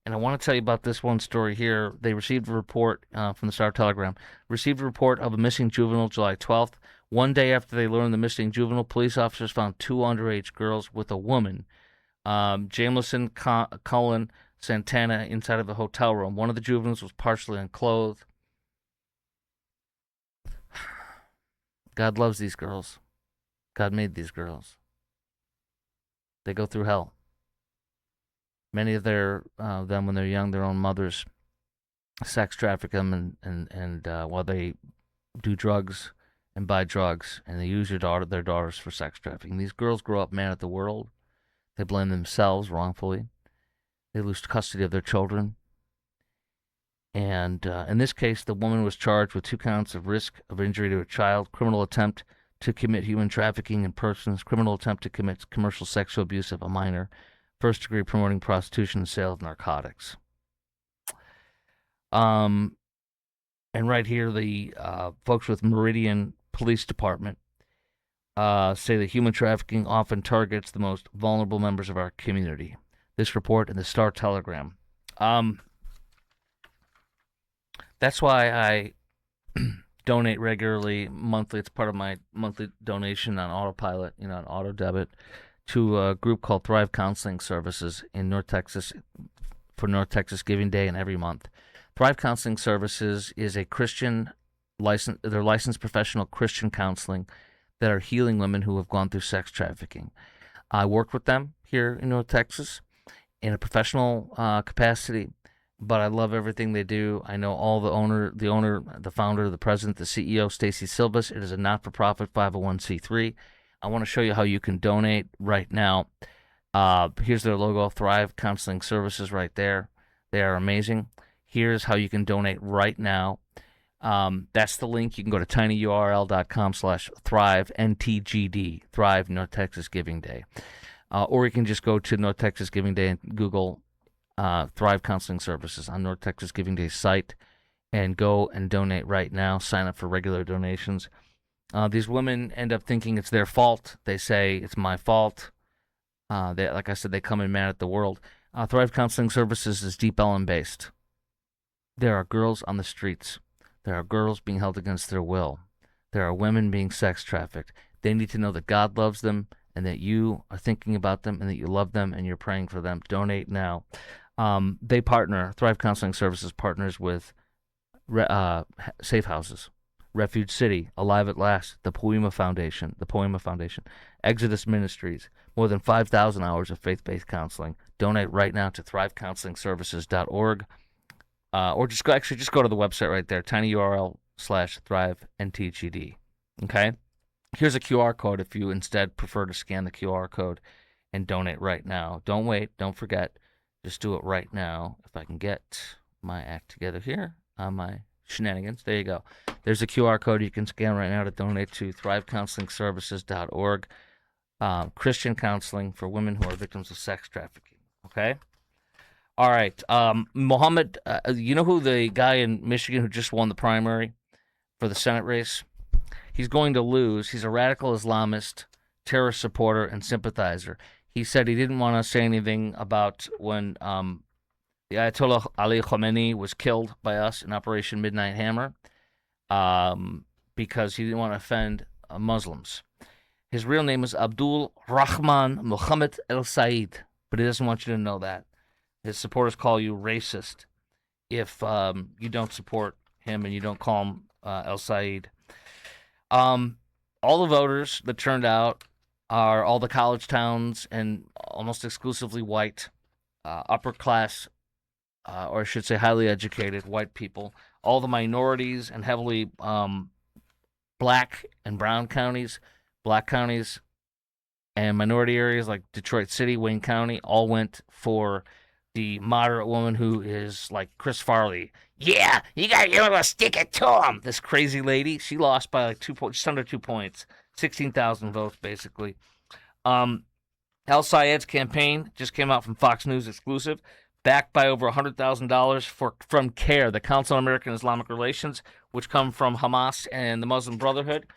And I want to tell you about this one story here. They received a report from the Star Telegram. Received a report of a missing juvenile July 12th. One day after they learned the missing juvenile, police officers found 2 underage girls with a woman, Jameson Cullen Santana, inside of a hotel room. One of the juveniles was partially unclothed. God loves these girls. God made these girls. They go through hell. Many of them when they're young, their own mothers sex traffic them, and while they do drugs and buy drugs, and they use their daughters for sex trafficking. These girls grow up mad at the world. They blame themselves wrongfully. They lose custody of their children. And in this case, the woman was charged with 2 counts of risk of injury to a child, criminal attempt to commit human trafficking in persons, criminal attempt to commit commercial sexual abuse of a minor, first degree promoting prostitution and sale of narcotics. And right here, the folks with Meridian Police Department say that human trafficking often targets the most vulnerable members of our community. This report in the Star Telegram. That's why I donate regularly, monthly. It's part of my monthly donation on autopilot, on auto debit, to a group called Thrive Counseling Services in North Texas for North Texas Giving Day and every month. Thrive Counseling Services is a they're licensed professional Christian counseling that are healing women who have gone through sex trafficking. I work with them here in North Texas in a professional capacity, but I love everything they do. I know all the founder, the president, the CEO, Stacy Silvas. It is a not-for-profit 501c3. I want to show you how you can donate right now. Here's their logo, Thrive Counseling Services right there. They are amazing. Here's how you can donate right now. That's the link. You can go to tinyurl.com/Thrive, NTGD, Thrive North Texas Giving Day. Or you can just go to North Texas Giving Day and Google Thrive Counseling Services on North Texas Giving Day site and go and donate right now. Sign up for regular donations. These women end up thinking it's their fault. They say, it's my fault. Like I said, they come in mad at the world. Thrive Counseling Services is Deep Ellum based. There are girls on the streets. There are girls being held against their will. There are women being sex trafficked. They need to know that God loves them and that you are thinking about them and that you love them and you're praying for them. Donate now. Thrive Counseling Services partners with Safe Houses, Refuge City, Alive at Last, the Poema Foundation, Exodus Ministries, more than 5,000 hours of faith-based counseling. Donate right now to thrivecounselingservices.org. Or just go to the website right there, tinyurl/ThriveNTGD. Okay? Here's a QR code if you instead prefer to scan the QR code and donate right now. Don't wait. Don't forget. Just do it right now. If I can get my act together here on my shenanigans. There you go. There's a QR code you can scan right now to donate to thrivecounselingservices.org. Christian counseling for women who are victims of sex trafficking. Okay? All right. Mohammed, you know who the guy in Michigan who just won the primary for the Senate race? He's going to lose. He's a radical Islamist, terrorist supporter, and sympathizer. He said he didn't want to say anything about when the Ayatollah Ali Khamenei was killed by us in Operation Midnight Hammer because he didn't want to offend Muslims. His real name is Abdul Rahman Mohammed El Said, but he doesn't want you to know that. His supporters call you racist if you don't support him and you don't call him El Said. All the voters that turned out are all the college towns and almost exclusively white, upper class, or I should say highly educated white people. All the minorities and heavily black and brown counties, black counties, and minority areas like Detroit City, Wayne County, all went for the moderate woman who is like Chris Farley. Yeah, you gotta stick it to him. This crazy lady, she lost by like 2 points, just under 2 points, 16,000 votes basically. El Sayed's campaign just came out from Fox News exclusive, backed by over $100,000 from CARE, the Council on American Islamic Relations, which come from Hamas and the Muslim Brotherhood,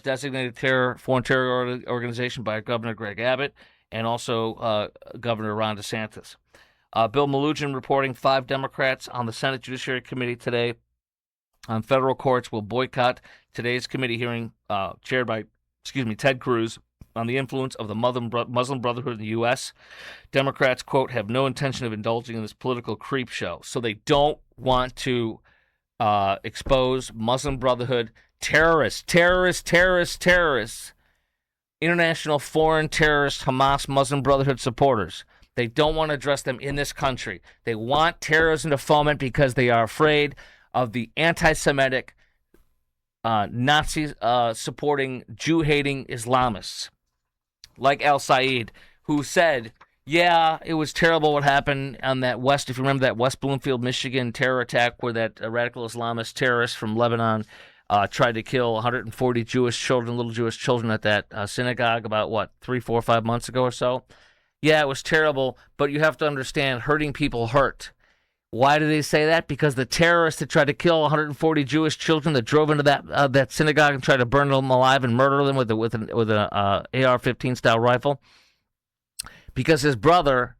designated foreign terror organization by Governor Greg Abbott and also Governor Ron DeSantis. Bill Malugin reporting 5 Democrats on the Senate Judiciary Committee today on federal courts will boycott today's committee hearing chaired by, Ted Cruz on the influence of the Muslim Brotherhood in the U.S. Democrats, quote, have no intention of indulging in this political creep show. So they don't want to expose Muslim Brotherhood terrorists, international foreign terrorist Hamas Muslim Brotherhood supporters. They don't want to address them in this country. They want terrorism to foment because they are afraid of the anti-Semitic Nazis supporting Jew-hating Islamists like Al Said, who said, yeah, it was terrible what happened on that if you remember that West Bloomfield, Michigan terror attack where that radical Islamist terrorist from Lebanon tried to kill 140 Jewish children, little Jewish children at that synagogue about, 3, 4, 5 months ago or so? Yeah, it was terrible, but you have to understand, hurting people hurt. Why do they say that? Because the terrorists that tried to kill 140 Jewish children that drove into that synagogue and tried to burn them alive and murder them with an AR-15 style rifle, because his brother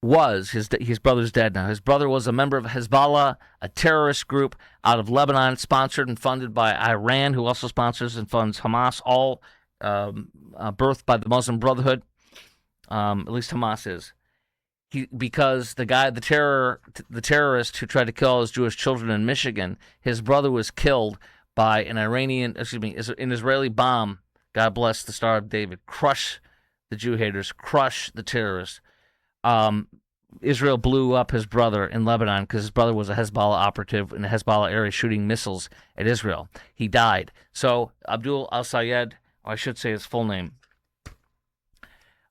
his brother's dead now. His brother was a member of Hezbollah, a terrorist group out of Lebanon, sponsored and funded by Iran, who also sponsors and funds Hamas, all birthed by the Muslim Brotherhood. At least Hamas is. Because the terrorist who tried to kill all his Jewish children in Michigan, his brother was killed by an Israeli bomb. God bless the Star of David. Crush the Jew haters, crush the terrorists. Israel blew up his brother in Lebanon because his brother was a Hezbollah operative in the Hezbollah area shooting missiles at Israel. He died. So Abdul al-Sayed, or I should say his full name,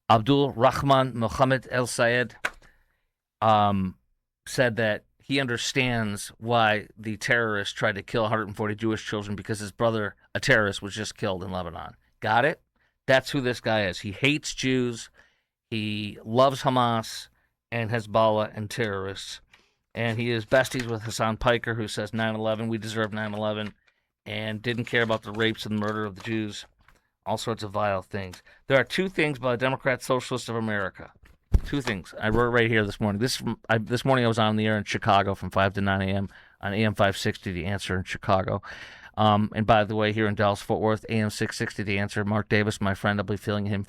Abdul Rahman Mohammed el-Sayed, said that he understands why the terrorists tried to kill 140 Jewish children because his brother, a terrorist, was just killed in Lebanon. Got it? That's who this guy is. He hates Jews. He loves Hamas and Hezbollah and terrorists. And he is besties with Hassan Piker, who says 9/11, we deserve 9/11, and didn't care about the rapes and murder of the Jews. All sorts of vile things. There are two things by the Democrat Socialists of America. Two things. I wrote right here this morning. This morning I was on the air in Chicago from 5 to 9 a.m. on AM 560, The Answer in Chicago. And by the way, here in Dallas-Fort Worth, AM 660, The Answer. Mark Davis, my friend, I'll be filling him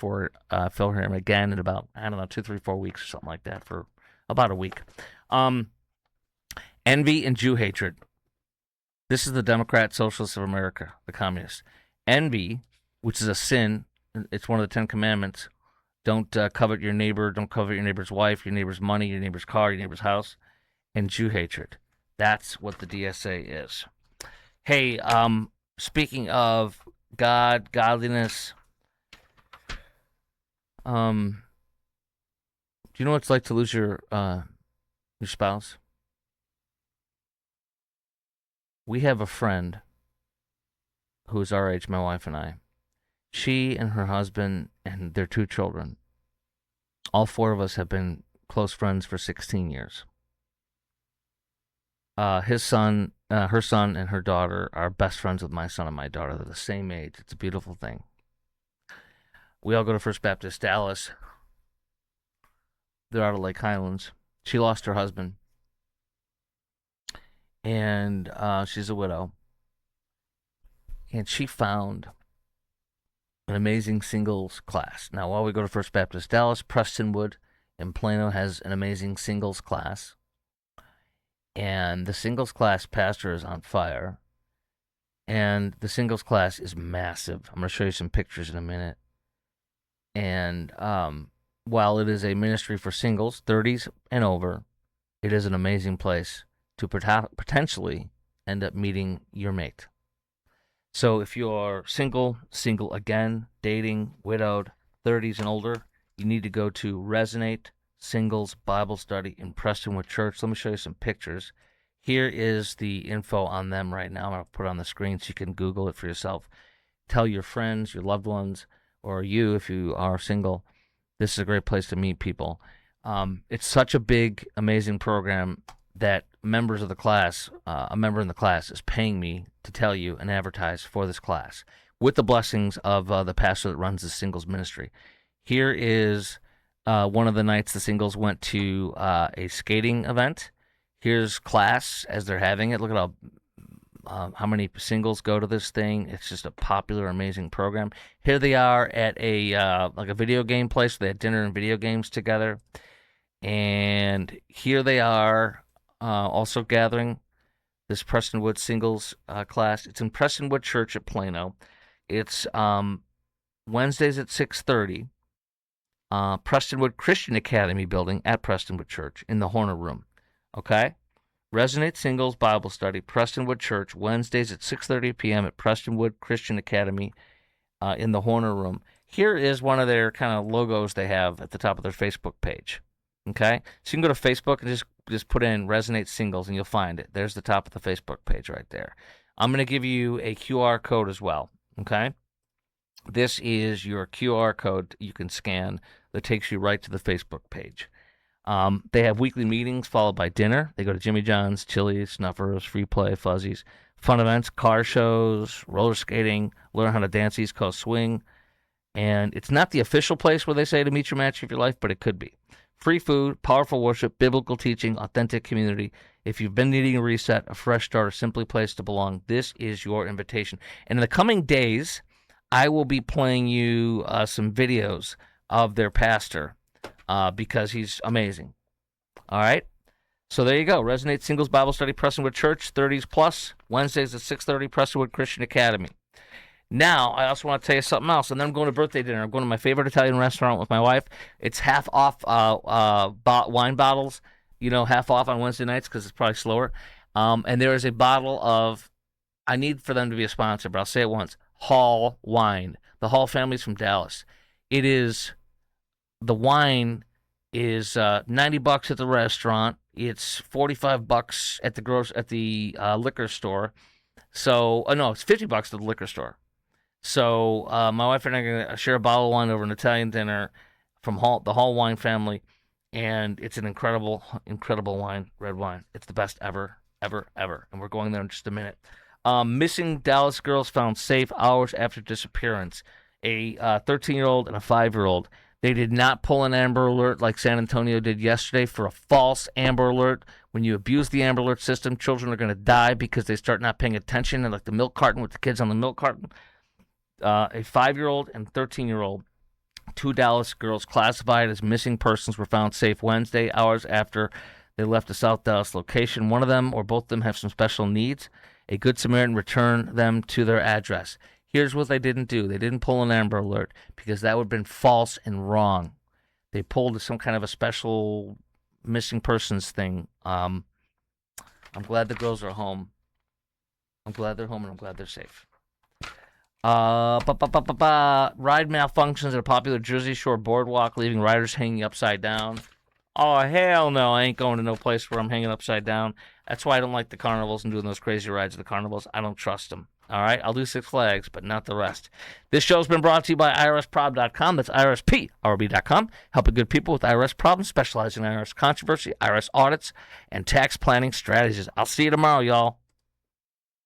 again in about, 2, 3, 4 weeks or something like that for about a week. Envy and Jew hatred. This is the Democrat Socialists of America, the communists. Envy, which is a sin, it's one of the 10 Commandments. Don't covet your neighbor. Don't covet your neighbor's wife, your neighbor's money, your neighbor's car, your neighbor's house. And Jew hatred. That's what the DSA is. Hey, speaking of God, godliness, do you know what it's like to lose your spouse? We have a friend who is our age, my wife and I. She and her husband and their 2 children, all 4 of us have been close friends for 16 years. Her son and her daughter are best friends with my son and my daughter. They're the same age. It's a beautiful thing. We all go to First Baptist Dallas. They're out of Lake Highlands. She lost her husband. And she's a widow. And she found an amazing singles class. Now, while we go to First Baptist Dallas, Prestonwood in Plano has an amazing singles class. And the singles class pastor is on fire. And the singles class is massive. I'm going to show you some pictures in a minute. And while it is a ministry for singles, 30s and over, it is an amazing place to potentially end up meeting your mate. So if you're single again, dating, widowed, 30s and older, you need to go to Resonate Singles Bible Study in Prestonwood Church. Let me show you some pictures. Here is the info on them right now. I'm going to put it on the screen so you can Google it for yourself. Tell your friends, your loved ones, or you if you are single, this is a great place to meet people. It's such a big, amazing program that members of the class, a member in the class is paying me to tell you and advertise for this class with the blessings of the pastor that runs the singles ministry. Here is one of the nights the singles went to a skating event. Here's class as they're having it. Look at how many singles go to this thing. It's just a popular, amazing program. Here they are at a video game place. They had dinner and video games together. And here they are also gathering this Prestonwood singles class. It's in Prestonwood Church at Plano. It's Wednesdays at 6:30. Prestonwood Christian Academy building at Prestonwood Church in the Horner Room. Okay? Resonate Singles Bible Study, Prestonwood Church, Wednesdays at 6:30 p.m. at Prestonwood Christian Academy in the Horner Room. Here is one of their kind of logos they have at the top of their Facebook page. Okay? So you can go to Facebook and just put in Resonate Singles and you'll find it. There's the top of the Facebook page right there. I'm going to give you a QR code as well. Okay? This is your QR code you can scan that takes you right to the Facebook page. They have weekly meetings followed by dinner. They go to Jimmy John's, Chili's, Snuffers, Free Play, Fuzzies, fun events, car shows, roller skating, learn how to dance East Coast swing. And it's not the official place where they say to meet your match of your life, but it could be. Free food, powerful worship, biblical teaching, authentic community. If you've been needing a reset, a fresh start, a simply place to belong, this is your invitation. And in the coming days, I will be playing you some videos of their pastor because he's amazing. All right? So there you go. Resonate Singles Bible Study, Prestonwood Church, 30s plus, Wednesdays at 6:30, Prestonwood Christian Academy. Now, I also want to tell you something else, and then I'm going to birthday dinner. I'm going to my favorite Italian restaurant with my wife. It's half off wine bottles, half off on Wednesday nights because it's probably slower. And there is a bottle of, I need for them to be a sponsor, but I'll say it once, Hall wine. The Hall family's from Dallas. The wine is $90 at the restaurant. It's $45 at the liquor store. So, no, it's $50 at the liquor store. So my wife and I are going to share a bottle of wine over an Italian dinner from the Hall wine family, and it's an incredible, incredible wine, red wine. It's the best ever, ever, ever. And we're going there in just a minute. Missing Dallas girls found safe hours after disappearance. A 13-year-old and a 5-year-old. They did not pull an Amber Alert like San Antonio did yesterday for a false Amber Alert. When you abuse the Amber Alert system, children are going to die because they start not paying attention, and like the milk carton with the kids on the milk carton. A 5-year-old and 13-year-old, 2 Dallas girls classified as missing persons were found safe Wednesday, hours after they left a South Dallas location. One of them or both of them have some special needs. A Good Samaritan returned them to their address. Here's what they didn't do. They didn't pull an Amber Alert because that would have been false and wrong. They pulled some kind of a special missing persons thing. I'm glad the girls are home. I'm glad they're home, and I'm glad they're safe. Ride malfunctions at a popular Jersey Shore boardwalk, leaving riders hanging upside down. Oh, hell no, I ain't going to no place where I'm hanging upside down. That's why I don't like the carnivals and doing those crazy rides at the carnivals. I don't trust them. All right, I'll do Six Flags, but not the rest. This show's been brought to you by IRSprob.com. That's IRSPRB.com. Helping good people with IRS problems, specializing in IRS controversy, IRS audits, and tax planning strategies. I'll see you tomorrow, y'all.